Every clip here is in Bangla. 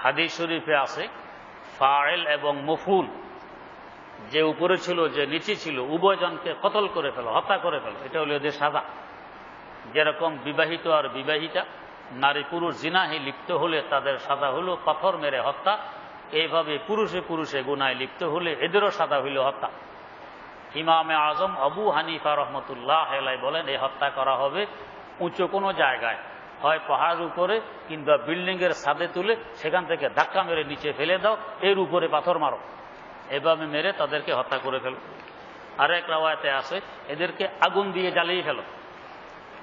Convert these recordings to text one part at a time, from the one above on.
হাদিস শরীফে আছে ফাইল এবং মফুল, যে উপরে ছিল যে নিচে ছিল উভয়জনকে কতল করে ফেলো, হত্যা করে ফেলো, এটা হলো এদের সাজা। যেরকম বিবাহিত আর বিবাহিতা নারী পুরুষ জিনাহে লিপ্ত হলে তাদের সাজা হলো পাথর মেরে হত্যা, এইভাবে পুরুষে পুরুষে গুনায় লিপ্ত হলে এদেরও সাজা হইল হত্যা। ইমামে আজম আবু হানিফা রহমতুল্লাহ আলাইহি বলেন এই হত্যা করা হবে উঁচু কোনো জায়গায়, হয় পাহাড়ের উপরে কিংবা বিল্ডিং এর ছাদে তুলে সেখান থেকে ধাক্কা মেরে নিচে ফেলে দাও, এর উপরে পাথর মারো, এভাবে মেরে তাদেরকে হত্যা করে ফেলো। আরেক রাওয়ায়াতে আছে এদেরকে আগুন দিয়ে জ্বালিয়ে ফেলো,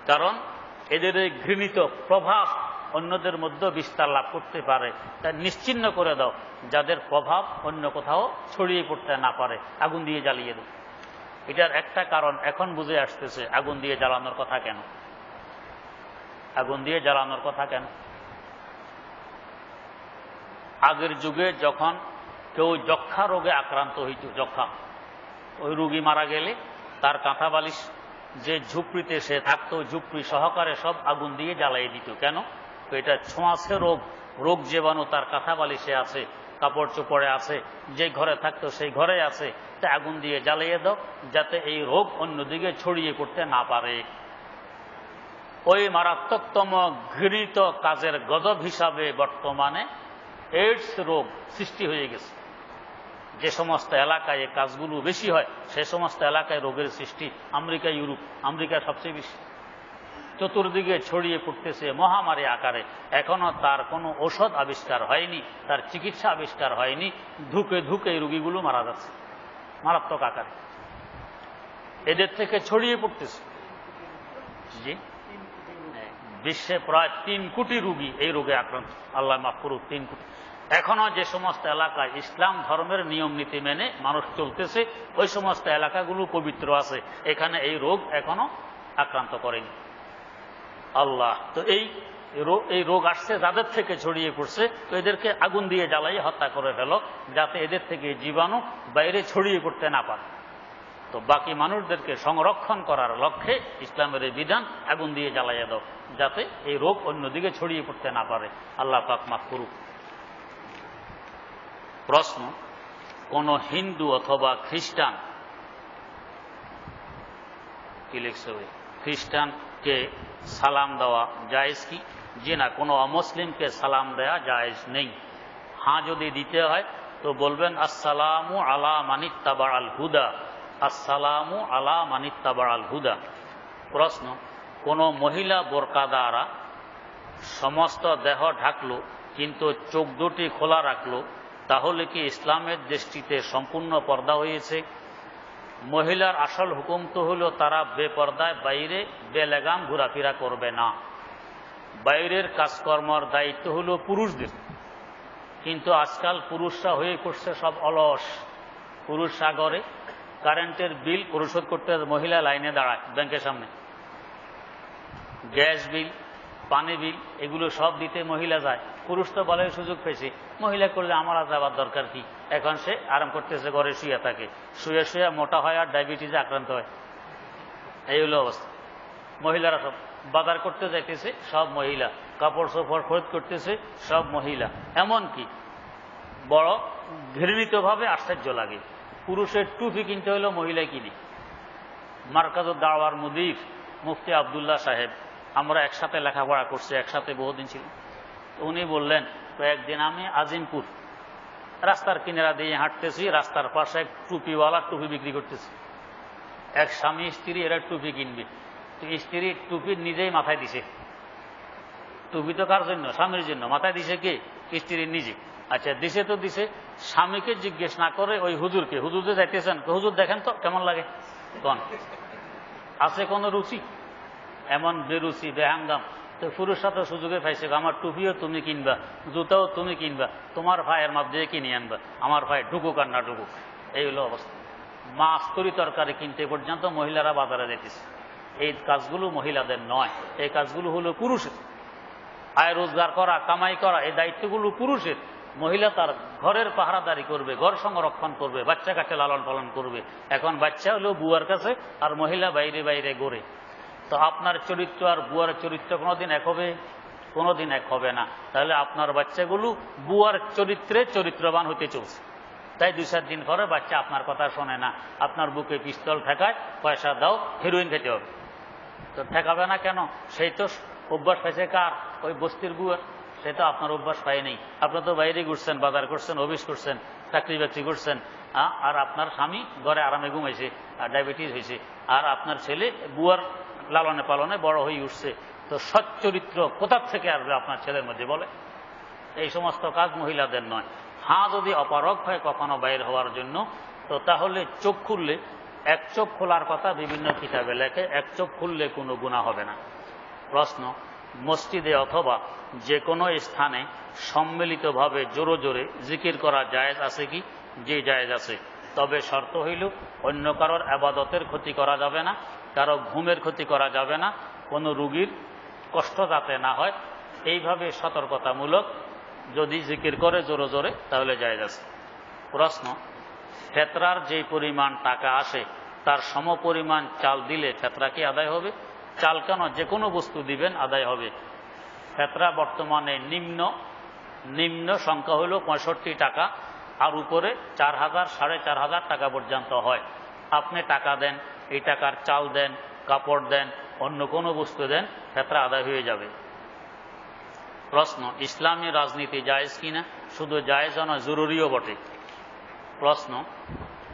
কারণ এদের এই ঘৃণিত প্রভাব অন্যদের মধ্যে বিস্তার লাভ করতে পারে, তা নিশ্চিহ্ন করে দাও, যাদের প্রভাব অন্য কোথাও ছড়িয়ে পড়তে না পারে, আগুন দিয়ে জ্বালিয়ে দাও। এটার একটা কারণ এখন বুঝে আসতেছে আগুন দিয়ে জ্বালানোর কথা কেন। আগুন দিয়ে জ্বালানোর কথা কেন? আগের যুগে যখন কেউ যক্ষা রোগে আক্রান্ত হইত, যক্ষা, ওই রোগী মারা গেলে তার কাঁথা বালিশ যে ঝুপড়িতে সে থাকতো, ঝুপড়ি সহকারে সব আগুন দিয়ে জ্বালাই দিত। কেন? এটা ছোঁয়াছে রোগ, রোগ জীবাণু তার কাঁথা বালিশে আছে, কাপড় চোপড়ে আছে, যে ঘরে থাকতো সেই ঘরে আছে, তা আগুন দিয়ে জ্বালিয়ে দাও যাতে এই রোগ অন্যদিকে ছড়িয়ে পড়তে না পারে। ওই মারাত্মকতম ঘৃণিত কাজের গজব হিসাবে বর্তমানে এইডস রোগ সৃষ্টি হয়ে গেছে। যে সমস্ত এলাকায় এই কাজগুলো বেশি হয় সে সমস্ত এলাকায় রোগের সৃষ্টি আমেরিকা, ইউরোপ, আমেরিকা সবচেয়ে বেশি, চতুর্দিকে ছড়িয়ে পড়তেছে মহামারী আকারে। এখনো তার কোনো ঔষধ আবিষ্কার হয়নি, তার চিকিৎসা আবিষ্কার হয়নি, ধুকে ধুকে এই রোগীগুলো মারা যাচ্ছে মারাত্মক আকারে, এদের থেকে ছড়িয়ে পড়তেছে। জি, বিশ্বে প্রায় 3 কোটি রোগী এই রোগে আক্রান্ত, আল্লাহ মাফ করুক, 3 কোটি। এখনো যে সমস্ত এলাকায় ইসলাম ধর্মের নিয়ম নীতি মেনে মানুষ চলতেছে ওই সমস্ত এলাকাগুলো পবিত্র আছে, এখানে এই রোগ এখনো আক্রান্ত করেনি আল্লাহ। তো এই রোগ আসছে যাদের থেকে ছড়িয়ে পড়ছে, তো এদেরকে আগুন দিয়ে জ্বালাই হত্যা করে ফেলো যাতে এদের থেকে জীবাণু বাইরে ছড়িয়ে পড়তে না পারে। তো বাকি মানুষদেরকে সংরক্ষণ করার লক্ষ্যে ইসলামের এই বিধান, আগুন দিয়ে জ্বালাইয়া দাও যাতে এই রোগ অন্যদিকে ছড়িয়ে পড়তে না পারে। আল্লাহ পাক মাফ করুক। প্রশ্ন, কোন হিন্দু অথবা খ্রিস্টান, কি লিখছে, খ্রিস্টানকে সালাম দেওয়া জায়েজ কি? জি না, কোনো অমুসলিমকে সালাম দেওয়া জায়েজ নেই। হ্যাঁ, যদি দিতে হয় তো বলবেন আসসালামু আলা মানিত্তাবা আল হুদা, আসসালামু আলা মানিত্তাবা আল হুদা। প্রশ্ন, কোন মহিলা বোরকা দ্বারা সমস্ত দেহ ঢাকলো কিন্তু চোখ দুটি খোলা রাখলো, তাহলে কি ইসলামের দৃষ্টিতে সম্পূর্ণ পর্দা হয়েছে? মহিলার আসল হুকুম তো হলো তারা বেপর্দায় বাইরে বেলেগাম ঘোরাফেরা করবে না। বাইরের কাজকর্মের দায়িত্ব হলো পুরুষদের, কিন্তু আজকাল পুরুষরা হয়ে করছে সব অলস। পুরুষ সাগরে কারেন্টের বিল পরিশোধ করতে মহিলা লাইনে দাঁড়ায় ব্যাংকের সামনে, গ্যাস বিল, পানি বিল, এগুলো সব দিতে মহিলা যায়। পুরুষ তো বলে সুযোগ পেয়েছে, মহিলা করলে আমার আর যাওয়ার দরকার কি, এখন সে আরাম করতেছে, ঘরে শুয়ে থাকে, শুয়ে শুয়ে মোটা হয় আর ডায়াবেটিসে আক্রান্ত হয়। এই হলো অবস্থা। মহিলারা সব বাজার করতে যাইতেছে, সব মহিলা, কাপড় চোপড় খরচ করতেছে, সব মহিলা। এমনকি বড় ঘৃণিতভাবে আশ্চর্য লাগে, পুরুষের টুপি কিনতে হলো মহিলাই কিনে। মার্কাজুদ দাওয়ার মুদির মুফতি আবদুল্লাহ সাহেব, আমরা একসাথে লেখাপড়া করছি, একসাথে বহুদিন ছিল। উনি বললেন, কয়েকদিন আমি আজিমপুর রাস্তার কিনারা দিয়ে হাঁটতেছি, রাস্তার পাশে এক টুপিওয়ালা টুপি বিক্রি করতেছি। এক স্বামী স্ত্রী এরা টুপি কিনবে, তো স্ত্রী টুপি নিজেই মাথায় দিছে। টুপি তো কার জন্য? স্বামীর জন্য। মাথায় দিছে কে? স্ত্রী নিজে। আচ্ছা, দিছে তো দিছে, স্বামীকে জিজ্ঞেস না করে ওই হুজুরকে, হুজুর যে যাইতেছেন, হুজুর দেখেন তো কেমন লাগে, কোন আছে কোন রুচি? এমন বেরুচি, বেহাঙ্গাম। তো পুরুষরা তো সুযোগে পাইছে, আমার টুপিও তুমি কিনবা, জুতাও তুমি কিনবা, তোমার ভাইয়ের মাপ দিয়ে কিনে আনবা, আমার ভাই ঢুকুক আর না ঢুকুক। এই হলো অবস্থা। মাছ তরি তরকারি কিনতে পর্যন্ত মহিলারা বাজারে যেতেছে। এই কাজগুলো মহিলাদের নয়, এই কাজগুলো হলো পুরুষের। আয় রোজগার করা, কামাই করা, এই দায়িত্বগুলো পুরুষের। মহিলা তার ঘরের পাহারাদারি করবে, ঘর সংরক্ষণ করবে, বাচ্চা কাছে লালন পালন করবে। এখন বাচ্চা হলো বুয়ার কাছে আর মহিলা বাইরে বাইরে ঘোরে। তো আপনার চরিত্র আর বুয়ার চরিত্র কোনোদিন এক হবে? কোনোদিন এক হবে না। তাহলে আপনার বাচ্চাগুলো বুয়ার চরিত্রে চরিত্রবান হতে চলছে। তাই 2-4 দিন পরে বাচ্চা আপনার কথা শোনে না, আপনার বুকে পিস্তল ঠেকায়, পয়সা দাও, হেরোইন খেতে হবে। তো ঠেকাবে না কেন? সেই তো অভ্যাস পাইছে কার? ওই বস্তির বুয়ার। সে তো আপনার অভ্যাস পায়নি। আপনি তো বাইরে ঘুরছেন, বাজার করছেন, অফিস করছেন, চাকরি বাকরি করছেন, আর আপনার স্বামী ঘরে আরামে ঘুমাইছে, আর ডায়াবেটিস হয়েছে, আর আপনার ছেলে বুয়ার লালনে পালনে বড় হয়ে উঠছে। তো সৎ চরিত্র কোথার থেকে আসবে আপনার ছেলের মধ্যে বলে? এই সমস্ত কাজ মহিলাদের নয়। হ্যাঁ, যদি অপারগ হয় কখনো বাইর হওয়ার জন্য, তো তাহলে চোখ খুললে, এক চোখ খোলার কথা বিভিন্ন কিতাবে লেখে, এক চোখ খুললে কোনো গুনাহ হবে না। প্রশ্ন, মসজিদে অথবা যে কোনো স্থানে সম্মিলিতভাবে জোরে জোরে জিকির করা জায়েজ আছে কি? যে জায়েজ আছে, তবে শর্ত হইল অন্য কারোর আবাদতের ক্ষতি করা যাবে না, কারো ঘুমের ক্ষতি করা যাবে না, কোনো রুগীর কষ্ট যাতে না হয়, এইভাবে সতর্কতামূলক যদি জিকির করে জোরে জোরে, তাহলে জায়েজ আছে। প্রশ্ন, ফেতরার যে পরিমাণ টাকা আসে তার সমপরিমাণ চাল দিলে ফেতরা কি আদায় হবে? চাল কেন, যে কোনো বস্তু দিবেন আদায় হবে। ফেতরা বর্তমানে নিম্ন সংখ্যা হল 65 টাকা, আর উপরে 4000, 4500 টাকা পর্যন্ত হয়। আপনি টাকা দেন, এই টাকার চাল দেন, কাপড় দেন, অন্য কোনো বস্তু দেন, ফেতরা আদায় হয়ে যাবে। প্রশ্ন, ইসলামী রাজনীতি জায়েজ কিনা? শুধু জায়েজ নয়, জরুরিও বটে। প্রশ্ন,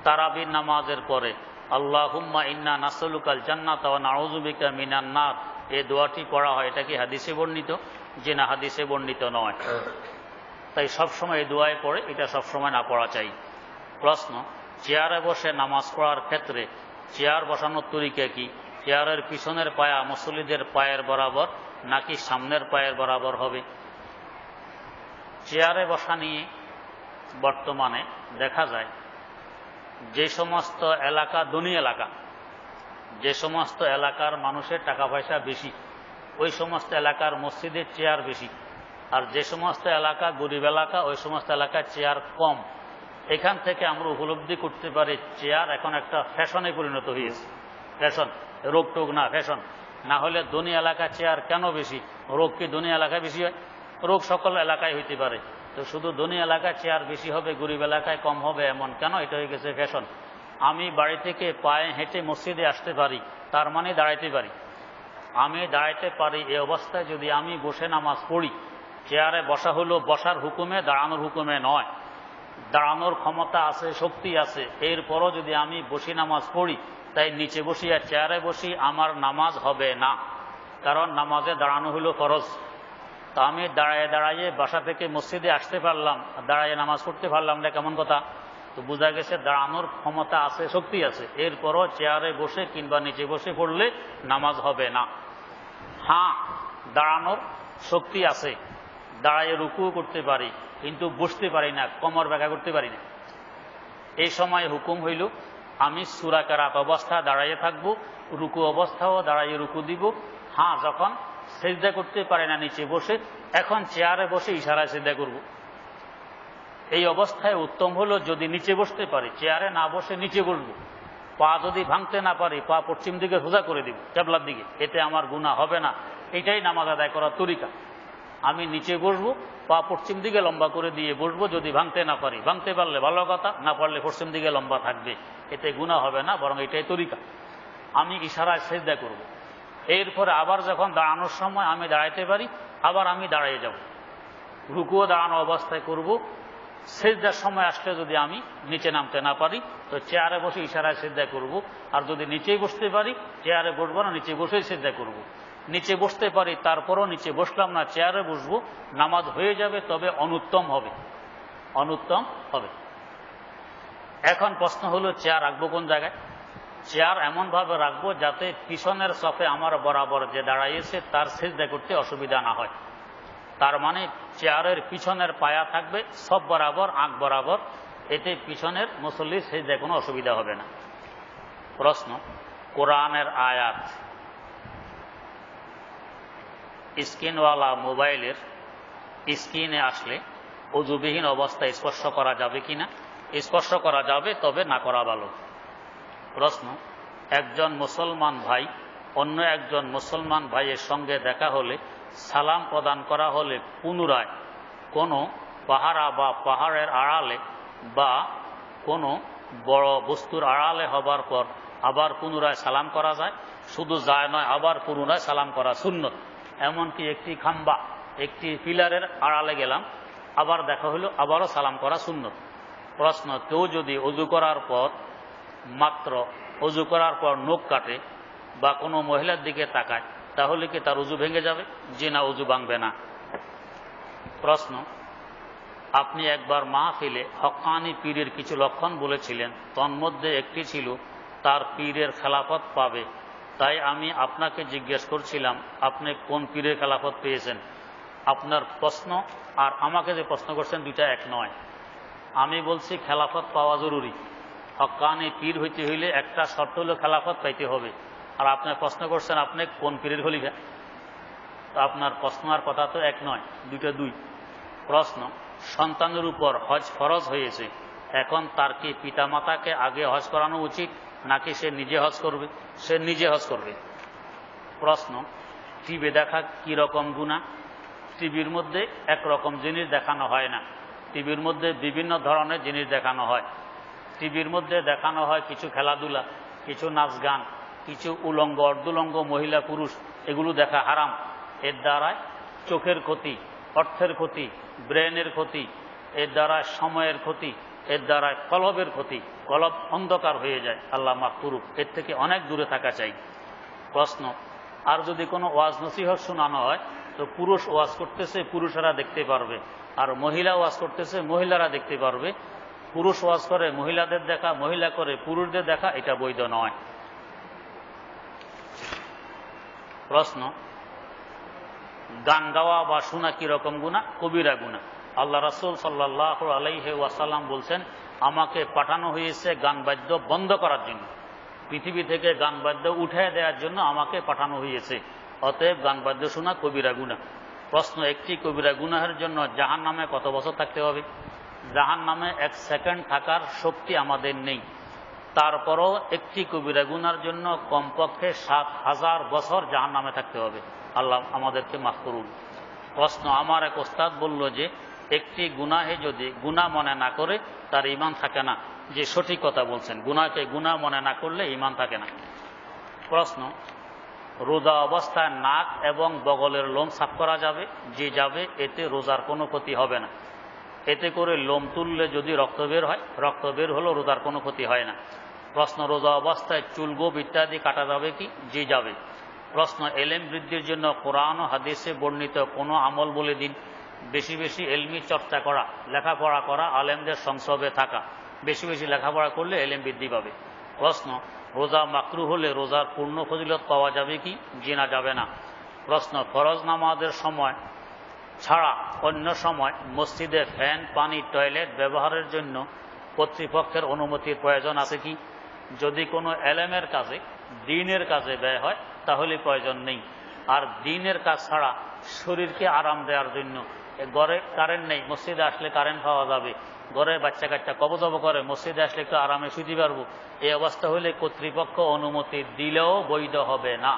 তারাবির নামাজের পরে আল্লাহুম্মা ইন্না নাসআলুকাল জান্নাতা ওয়া নাউযু বিকা মিনান নার, এই দোয়াটি পড়া হয়, এটা কি হাদিসে বর্ণিত? যে না, হাদিসে বর্ণিত নয়। তাই সবসময় এই দোয়ায় পড়ে, এটা সবসময় না পড়া চাই। প্রশ্ন, চেয়ারে বসে নামাজ পড়ার ক্ষেত্রে চেয়ার বসানোর তরিকা কি? চেয়ারের পিছনের পায়া মুসল্লিদের পায়ের বরাবর নাকি সামনের পায়ের বরাবর হবে? চেয়ারে বসা নিয়ে বর্তমানে দেখা যায় যে সমস্ত এলাকা ধনী এলাকা, যে সমস্ত এলাকার মানুষের টাকা পয়সা বেশি, ওই সমস্ত এলাকার মসজিদের চেয়ার বেশি, আর যে সমস্ত এলাকা গরিব এলাকা, ওই সমস্ত এলাকায় চেয়ার কম। এখান থেকে আমরা উপলব্ধি করতে পারি চেয়ার এখন একটা ফ্যাশনে পরিণত হয়েছে। ফ্যাশন, রোগ টোগ না, ফ্যাশন। না হলে ধনী এলাকা চেয়ার কেন বেশি? রোগ কি ধনী এলাকায় বেশি হয়? রোগ সকল এলাকায় হইতে পারে। তো শুধু ধনী এলাকায় চেয়ার বেশি হবে, গরিব এলাকায় কম হবে, এমন কেন? এটা হয়ে গেছে ফ্যাশন। আমি বাড়ি থেকে পায়ে হেঁটে মসজিদে আসতে পারি, তার মানে দাঁড়াইতে পারি। আমি দাঁড়াইতে পারি, এই অবস্থায় যদি আমি বসে নামাজ পড়ি, চেয়ারে বসা হলো বসার হুকুমে, দাঁড়ানোর হুকুমে নয়। দাঁড়ানোর ক্ষমতা আছে, শক্তি আছে, এরপরও যদি আমি বসি নামাজ পড়ি, তাই নিচে বসি আর চেয়ারে বসি, আমার নামাজ হবে না। কারণ নামাজে দাঁড়ানো হলো ফরজ। তা আমি দাঁড়ায় দাঁড়াইয়ে বাসা থেকে মসজিদে আসতে পারলাম, দাঁড়াইয়ে নামাজ পড়তে পারলাম না, কেমন কথা? তো বোঝা গেছে দাঁড়ানোর ক্ষমতা আছে, শক্তি আছে, এরপরও চেয়ারে বসে কিংবা নিচে বসে পড়লে নামাজ হবে না। হ্যাঁ, দাঁড়ানোর শক্তি আছে, দাঁড়াইয়ে রুকুও করতে পারি, কিন্তু বসতে পারি না, কোমর ব্যাখ্যা করতে পারি না। এই সময় হুকুম হইল আমি সূরা কেরাত অবস্থায় দাঁড়াইয়ে থাকবো, রুকু অবস্থাও দাঁড়াইয়ে রুকু দিব। হ্যাঁ, যখন সিজদা করতে পারে না নিচে বসে, এখন চেয়ারে বসে ইশারায় সিজদা করব। এই অবস্থায় উত্তম হলো যদি নিচে বসতে পারি, চেয়ারে না বসে নিচে বসবো। পা যদি ভাঙতে না পারি, পা পশ্চিম দিকে সোজা করে দিব, কেবলার দিকে, এতে আমার গুনাহ হবে না। এটাই নামাজ আদায় করার তরিকা। আমি নিচে বসবো, পা পশ্চিম দিকে লম্বা করে দিয়ে বসবো, যদি ভাঙতে না পারি। ভাঙতে পারলে ভালো কথা, না পারলে পশ্চিম দিকে লম্বা থাকবে, এতে গুনাহ হবে না, বরং এটাই তরিকা। আমি ইশারায় সিজদা করব। এরপরে আবার যখন দাঁড়ানোর সময় আমি দাঁড়াইতে পারি, আবার আমি দাঁড়িয়ে যাব, রুকুও দাঁড়ানো অবস্থায় করব। সিজদার সময় আসলে যদি আমি নিচে নামতে না পারি, তো চেয়ারে বসে ইশারায় সিজদা করব। আর যদি নিচেই বসতে পারি, চেয়ারে বসবো না, নিচে বসেই সিজদা করব। নিচে বসতে পারি, তারপরও নিচে বসলাম না, চেয়ারে বসবো, নামাজ হয়ে যাবে, তবে অনুত্তম হবে, অনুত্তম হবে। এখন প্রশ্ন হলো চেয়ার রাখবো কোন জায়গায়? চেয়ার এমনভাবে রাখবো যাতে পিছনের সফে আমার বরাবর যে দাঁড়াইয়েছে তার সিজদা করতে অসুবিধা না হয়। তার মানে চেয়ারের পিছনের পায়া থাকবে সব বরাবর, আঁক বরাবর, এতে পিছনের মুসল্লির সিজদায় কোনো অসুবিধা হবে না। প্রশ্ন, কোরআনের আয়াত স্ক্রিনওয়ালা মোবাইলের স্ক্রিনে আসলে ওযুবিহীন অবস্থায় স্পর্শ করা যাবে কিনা? স্পর্শ করা যাবে, তবে না করা ভালো। প্রশ্ন, একজন মুসলমান ভাই অন্য একজন মুসলমান ভাইয়ের সঙ্গে দেখা হলে সালাম প্রদান করা হলে পুনরায় কোনো পাহারা বা পাহাড়ের আড়ালে বা কোনো বড় বস্তুর আড়ালে হবার পর আবার পুনরায় সালাম করা যায়? শুধু যায় নয়, আবার পুনরায় সালাম করা সুন্নত। এমনকি একটি খাম্বা, একটি পিলারের আড়ালে গেলাম, আবার দেখা হলো, আবারও সালাম করা সুন্নত। প্রশ্ন, কেউ যদি অজু করার পর মাত্র অজু করার পর নখ কাটে বা কোনো মহিলার দিকে তাকায়, তাহলে কি তার অজু ভেঙে যাবে? জি না, অজু ভাঙবে না। প্রশ্ন, আপনি একবার মাহফিলে হক্কানি পীরের কিছু লক্ষণ বলেছিলেন, তন্মধ্যে একটি ছিল তার পীরের খেলাফত পাবে। তাই আমি আপনাকে জিজ্ঞেস করছিলাম, আপনি কোন পীরের খেলাফত পেয়েছেন? আপনার প্রশ্ন আর আমাকে যে প্রশ্ন করছেন দুইটা এক নয়। আমি বলছি খেলাফত পাওয়া জরুরি। হক্কানি পীর হইতে হইলে একটা শর্ত হলো খেলাফত পাইতে হবে। আর আপনি প্রশ্ন করছেন আপনি কোন পীরের খলিফা। আপনার প্রশ্ন আর কথা তো এক নয়, দুইটা দুই। প্রশ্ন, সন্তানের উপর হজ ফরজ হয়েছে, এখন তার কি পিতামাতাকে আগে হজ করানো উচিত নাকি সে নিজে হজ করবে? সে নিজে হজ করবে। প্রশ্ন, টিভি দেখা কি রকম গুনাহ? টিভির মধ্যে একরকম জিনিস দেখানো হয় না, টিভির মধ্যে বিভিন্ন ধরনের জিনিস দেখানো হয়। টিভির মধ্যে দেখানো হয় কিছু খেলাধুলা, কিছু নাচ গান, কিছু উলঙ্গ অর্ধুলঙ্গ মহিলা পুরুষ, এগুলো দেখা হারাম। এর দ্বারায় চোখের ক্ষতি, অর্থের ক্ষতি, ব্রেনের ক্ষতি, এর দ্বারায় সময়ের ক্ষতি, এর দ্বারায় কলবের ক্ষতি, কলব অন্ধকার হয়ে যায়। আল্লাহ মাফ করুক, এর থেকে অনেক দূরে থাকা চাই। প্রশ্ন, আর যদি কোনো ওয়াজ নসিহত শোনানো হয় তো পুরুষ ওয়াজ করতেছে পুরুষেরা দেখতে পারবে, আর মহিলা ওয়াজ করতেছে মহিলারা দেখতে পারবে। পুরুষ ওয়াজ করে মহিলাদের দেখা, মহিলা করে পুরুষদের দেখা, এটা বৈধ নয়। প্রশ্ন, গান গাওয়া বা শোনা কি রকম গুনাহ? কবিরা গুনাহ। আল্লাহ রাসূল সাল্লাল্লাহু আলাইহি ওয়াসাল্লাম বলছেন, আমাকে পাঠানো হয়েছে গান বাদ্য বন্ধ করার জন্য, পৃথিবী থেকে গান বাদ্য উঠে দেওয়ার জন্য আমাকে পাঠানো হয়েছে। অতএব গান বাদ্য শোনা কবিরা গুনাহ। প্রশ্ন, একটি কবিরা গুনাহের জন্য জাহান্নামে কত বছর থাকতে হবে? জাহান্নামে এক সেকেন্ড থাকার শক্তি আমাদের নেই, তারপরও একটি কবিরা গুনার জন্য কমপক্ষে ৭,০০০ বছর জাহান্নামে থাকতে হবে। আল্লাহ আমাদেরকে মাফ করুন। প্রশ্ন, আমার এক ওস্তাদ বলল যে একটি গুনাহে যদি গুনাহ মনে না করে তার ঈমান থাকে না। যে সঠিক কথা বলছেন, গুনাহকে গুনাহ মনে না করলে ঈমান থাকে না। প্রশ্ন, রোজা অবস্থায় নাক এবং বগলের লোম সাফ করা যাবে? যে যাবে, এতে রোজার কোনো ক্ষতি হবে না। এতে করে লোম তুললে যদি রক্ত বের হয়, রক্ত বের হলেও রোজার কোনো ক্ষতি হয় না। প্রশ্ন, রোজা অবস্থায় চুল গোঁফ ইত্যাদি কাটা যাবে কি? যে যাবে। প্রশ্ন, এলেম বৃদ্ধির জন্য কোরআন ও হাদিসে বর্ণিত কোনো আমল বলে দিন। বেশি বেশি এলমি চর্চা করা, লেখাপড়া করা, আলেমদের সংসর্গে থাকা। বেশি বেশি লেখাপড়া করলে এলেম বৃদ্ধি পাবে। প্রশ্ন, রোজা মাকরুহ হলে রোজার পূর্ণ ফজিলত পাওয়া যাবে কি? জি না, যাবে না। প্রশ্ন, ফরজ নামাজের সময় ছাড়া অন্য সময় মসজিদে ফ্যান, পানি, টয়লেট ব্যবহারের জন্য কর্তৃপক্ষের অনুমতির প্রয়োজন আছে কি? যদি কোনো এলেমের কাজে, দ্বীনের কাজে ব্যয় হয় তাহলে প্রয়োজন নেই। আর দ্বীনের কাজ ছাড়া শরীরকে আরাম দেওয়ার জন্য, ঘরে কারেন্ট নেই, মসজিদে আসলে কারেন্ট পাওয়া যাবে, ঘরে বাচ্চা কাচ্চা কবজব করে, মসজিদে আসলে একটু আরামে শুতে পারবো, এই অবস্থা হলে কর্তৃপক্ষ অনুমতি দিলেও বৈধ হবে না।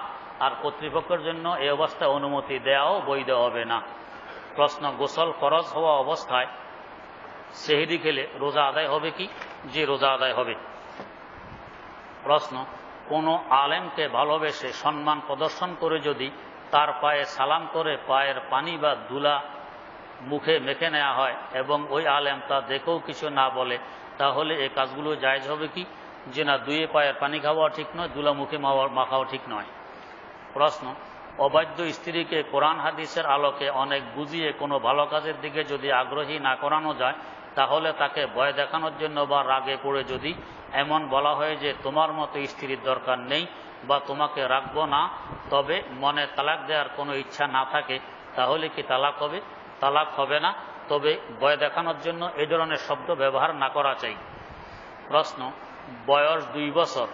আর কর্তৃপক্ষের জন্য এই অবস্থায় অনুমতি দেওয়াও বৈধ হবে না। প্রশ্ন, গোসল ফরজ হওয়া অবস্থায় সেহরি খেলে রোজা আদায় হবে কি? যে রোজা আদায় হবে। প্রশ্ন, কোনো আলেমকে ভালোবেসে সম্মান প্রদর্শন করে যদি তার পায়ে সালাম করে পায়ের পানি বা ধুলা মুখে মেখে নেওয়া হয় এবং ওই আলেম তা দেখেও কিছু না বলে, তাহলে এই কাজগুলো জায়েজ হবে কি? যে না, দুয়ে পায়ের পানি খাওয়া ঠিক নয়, ধুলা মুখে মাখাও ঠিক নয়। প্রশ্ন, অবাধ্য স্ত্রীকে কোরআন হাদিসের আলোকে অনেক বুঝিয়ে কোনো ভালো কাজের দিকে যদি আগ্রহী না করানো যায়, তাহলে তাকে ভয় দেখানোর জন্য বা রাগে পড়ে যদি এমন বলা হয় যে তোমার মতো স্ত্রীর দরকার নেই বা তোমাকে রাখবো না, তবে মনে তালাক দেওয়ার কোনো ইচ্ছা না থাকে, তাহলে কি তালাক হবে? তালাক হবে না, তবে ভয় দেখানোর জন্য এই ধরনের শব্দ ব্যবহার না করা চাই। প্রশ্ন, বয়স 2 বছর,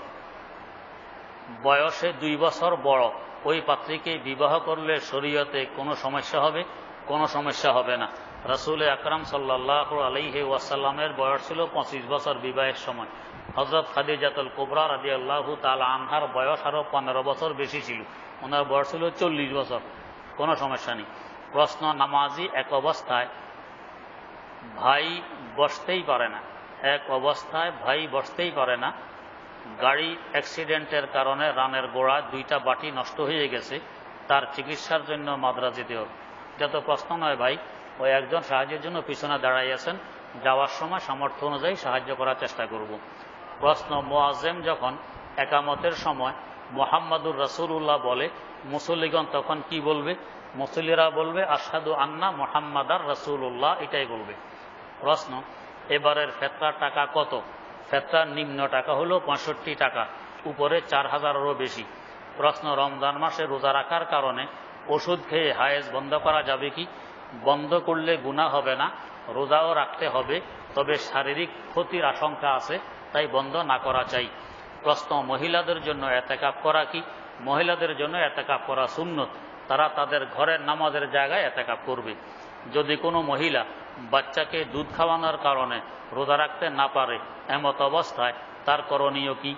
বয়সে 2 বছর বড় ওই পাত্রীকে বিবাহ করলে শরীয়তে কোনো সমস্যা হবে? কোনো সমস্যা হবে না। রাসূল আকরাম সাল্লাল্লাহু আলাইহি ওয়াসাল্লামের বয়স ছিল 25 বছর বিবাহের সময়। হযরত খাদিজাতুল কুবরা রাদিয়াল্লাহু তাআলা আনহার বয়স আরো 15 বছর বেশি ছিল, ওনার বয়স ছিল 40 বছর। কোনো সমস্যা নেই। প্রশ্ন, নামাজি এক অবস্থায় ভাই বসতেই পারে না, এক অবস্থায় ভাই বসতেই পারে না, গাড়ি অ্যাক্সিডেন্টের কারণে রানের গোড়ায় 2টা বাটি নষ্ট হয়ে গেছে, তার চিকিৎসার জন্য মাদ্রাজ যেতে হবে। যত প্রশ্ন নয় ভাই, ওই একজন সাহায্যের জন্য পিছনে দাঁড়াই আছেন, যাওয়ার সময় সামর্থ্য অনুযায়ী সাহায্য করার চেষ্টা করব। প্রশ্ন, মুয়াজ্জিম যখন একামতের সময় মুহাম্মাদুর রাসূলুল্লাহ বলে, মুসল্লিগণ তখন কি বলবে? মুসল্লিরা বলবে আশহাদু আন্না মুহাম্মাদার রাসূলুল্লাহ, এটাই বলবে। প্রশ্ন, এবারের ফেতরার টাকা কত? ফেতরার নিম্ন টাকা হলো 65 টাকা, উপরে 4000-এরও বেশি। প্রশ্ন, রমজান মাসে রোজা রাখার কারণে ওষুধ খেয়ে হায়েজ বন্ধ করা যাবে কি? বন্ধ করলে গুনাহ হবে না, রোজাও রাখতে হবে, তবে শারীরিক ক্ষতির আশঙ্কা আছে, তাই বন্ধ না করা চাই। প্রশ্ন, মহিলাদের জন্য এতেকাফ করা কি? মহিলাদের জন্য এতেকাফ করা সুন্নত, তারা তাদের ঘরের নামাজের জায়গায় এতেকাফ করবে। যদি কোনো মহিলা বাচ্চাকে দুধ খাওয়ানোর কারণে রোজা রাখতে না পারে, এমত অবস্থায় তার করণীয় কি?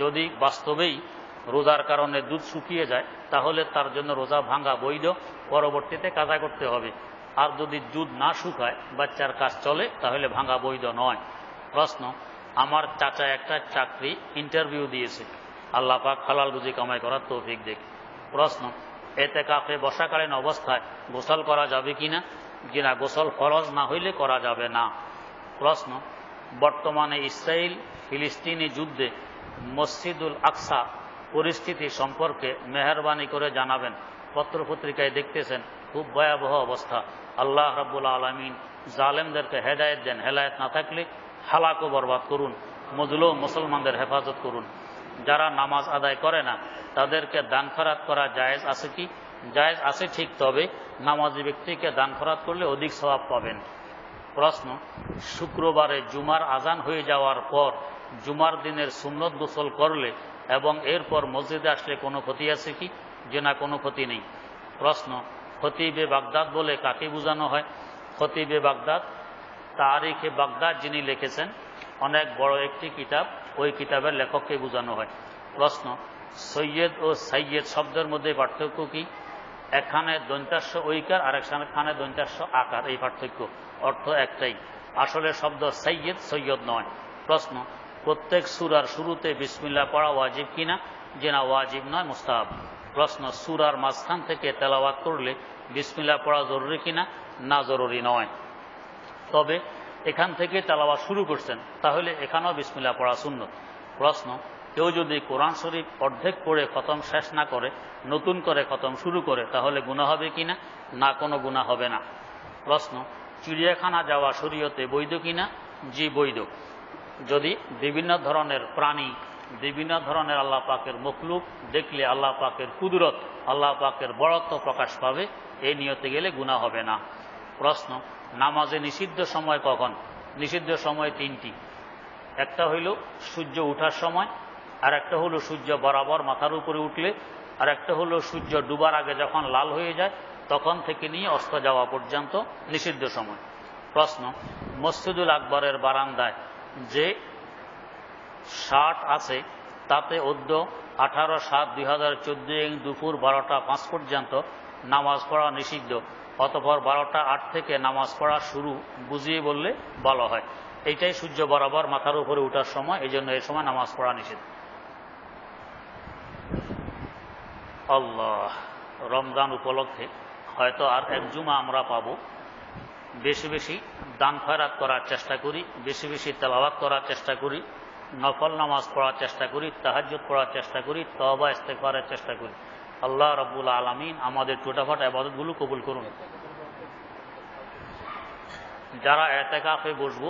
যদি বাস্তবেই রোজার কারণে দুধ শুকিয়ে যায়, তাহলে তার জন্য রোজা ভাঙা বৈধ, পরবর্তীতে কাজা করতে হবে। আর যদি দুধ না শুকায়, বাচ্চার কাজ চলে, তাহলে ভাঙা বৈধ নয়। প্রশ্ন, আমার চাচা একটা চাকরি ইন্টারভিউ দিয়েছে, আল্লাহ পাক হালাল রুজি কামাই করার তৌফিক দেখ। প্রশ্ন, এতেকাফে বসাকালীন অবস্থায় গোসল করা যাবে কিনা? যিনা গোসল ফরজ না হইলে করা যাবে না। প্রশ্ন, বর্তমানে ইসরায়েল ফিলিস্তিনি যুদ্ধে মসজিদুল আকসা পরিস্থিতি সম্পর্কে মেহরবানি করে জানাবেন। পত্রপত্রিকায় দেখতেছেন খুব ভয়াবহ অবস্থা। আল্লাহ রাব্বুল আলামিন জালেমদেরকে হেদায়েত দেন, হেদায়েত না থাকলে হালাক ও বরবাদ করুন। মজলুম মুসলমানদের হেফাজত করুন। যারা নামাজ আদায় করে না, তাদেরকে দান খয়রাত করা জায়েজ আছে কি? জায়েজ আছে ঠিক, তবে নামাজি ব্যক্তিকে দান খয়রাত করলে অধিক সওয়াব পাবেন। প্রশ্ন, শুক্রবারে জুমার আজান হয়ে যাওয়ার পর জুমার দিনের সুন্নত গোসল করলে এবং এরপর মসজিদে আসলে কোনো ক্ষতি আছে কি? যে না, কোনো ক্ষতি নেই। প্রশ্ন, খতিবে বাগদাদ বলে কাকে বোঝানো হয়? খতিবে বাগদাদ তারিখে বাগদাদ যিনি লিখেছেন, অনেক বড় একটি কিতাব, ওই কিতাবের লেখককে বোঝানো হয়। প্রশ্ন, সৈয়দ ও সাইয়্যেদ শব্দের মধ্যে পার্থক্য কি? এখানে দন্তাস্য ঐকার আর এখানে দন্তাস্য আকার, এই পার্থক্য, অর্থ একটাই। আসলে শব্দ সাইয়্যেদ, সৈয়দ নয়। প্রশ্ন, প্রত্যেক সূরার শুরুতে বিসমিল্লাহ পড়া ওয়াজিব কিনা? যে না, ওয়াজিব নয়, মুস্তাহাব। প্রশ্ন, সূরার মাঝখান থেকে তেলাওয়াত করলে বিসমিল্লাহ পড়া জরুরি কিনা? না, জরুরি নয়, তবে এখান থেকে তেলাওয়াত শুরু করছেন, তাহলে এখানেও বিসমিল্লাহ পড়া সুন্নত। প্রশ্ন, কেউ যদি কোরআন শরীফ অর্ধেক পড়ে খতম শেষ না করে নতুন করে খতম শুরু করে, তাহলে গুনাহ হবে কিনা? না, কোনো গুনাহ হবে না। প্রশ্ন, চিড়িয়াখানা যাওয়া শরীয়তে বৈধ কিনা? জি, বৈধ। যদি বিভিন্ন ধরনের প্রাণী, বিভিন্ন ধরনের আল্লাহ পাকের মখলুক দেখলে আল্লাহ পাকের কুদরত, আল্লাহ পাকের বড়ত্ব প্রকাশ পাবে, এই নিয়তে গেলে গুনাহ হবে না। প্রশ্ন, নামাজে নিষিদ্ধ সময় কখন? নিষিদ্ধ সময় 3টি। একটা হইল সূর্য ওঠার সময়, আর একটা হলো সূর্য বরাবর মাথার উপরে উঠলে, আর একটা হলো সূর্য ডুবার আগে যখন লাল হয়ে যায়, তখন থেকে নিয়ে অস্ত যাওয়া পর্যন্ত নিষিদ্ধ সময়। প্রশ্ন, মসজিদুল আকবরের বারান্দায় যে শার্ট আছে, তাতে অদ্য 18/7/2014 দুপুর 12টা 5 পর্যন্ত নামাজ পড়া নিষিদ্ধ, অতঃপর 12টা 8 থেকে নামাজ পড়া শুরু বুঝিয়ে বললে ভালো হয়। এইটাই সূর্য বরাবর মাথার উপরে উঠার সময়, এই জন্য এই সময় নামাজ পড়া নিষিদ্ধ। আল্লাহ, রমজান উপলক্ষে হয়তো আর এক জুমা আমরা পাবো। বেশি বেশি দান খয়রাত করার চেষ্টা করি, বেশি বেশি তেলাওয়াত করার চেষ্টা করি, নফল নামাজ পড়ার চেষ্টা করি, তাহাজ্জুদ পড়ার চেষ্টা করি, তওবা ইস্তেগফারের চেষ্টা করি। আল্লাহ রাব্বুল আলামিন আমাদের ছোটখাটো ইবাদতগুলো কবুল করুন। যারা এতেকাফে বসবো,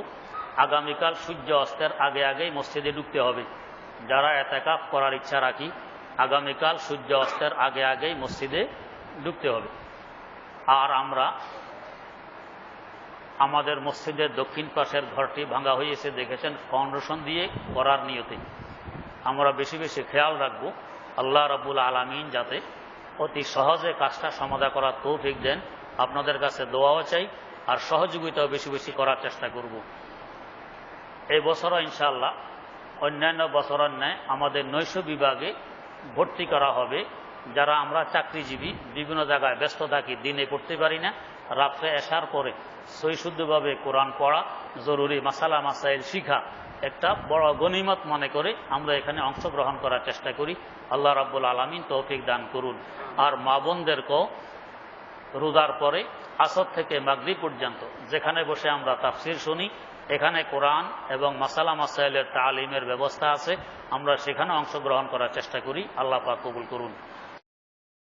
আগামীকাল সূর্য অস্তের আগে আগেই মসজিদে ঢুকতে হবে। যারা এতেকাফ করার ইচ্ছা রাখি, আগামীকাল সূর্য অস্তের আগে আগেই মসজিদে ঢুকতে হবে। আর আমরা আমাদের মসজিদের দক্ষিণ পাশের ঘরটি ভাঙা হয়েছে, দেখেছেন, ফাউন্ডেশন দিয়ে করার নিয়তে। আমরা বেশি বেশি খেয়াল রাখব, আল্লাহ রাব্বুল আলামিন যাতে অতি সহজে কাজটা সমাধা করার তৌফিক দেন। আপনাদের কাছে দোয়াও চাই, আর সহযোগিতাও বেশি বেশি করার চেষ্টা করব। এই বছরও ইনশাআল্লাহ অন্যান্য বছরের ন্যায় আমাদের নৈশ বিভাগে ভর্তি করা হবে যারা আমরা চাকরিজীবী, বিভিন্ন জায়গায় ব্যস্ত থাকি, দিনে পড়তে পারি না, রাত্রে এশার পরে সহিশুদ্ধভাবে কোরআন পড়া, জরুরি মাসালা মাসাইল শিখা একটা বড় গনিমত মনে করে আমরা এখানে অংশগ্রহণ করার চেষ্টা করি। আল্লাহ রাব্বুল আলামিন তৌফিক দান করুন। আর মা বোনদেরকেও রোজার পরে আসর থেকে মাগরিব পর্যন্ত যেখানে বসে আমরা তাফসির শুনি, এখানে কোরআন এবং মাসালা মাসাইলের তালিমের ব্যবস্থা আছে, আমরা সেখানে অংশগ্রহণ করার চেষ্টা করি। আল্লাহ পাক কবুল করুন।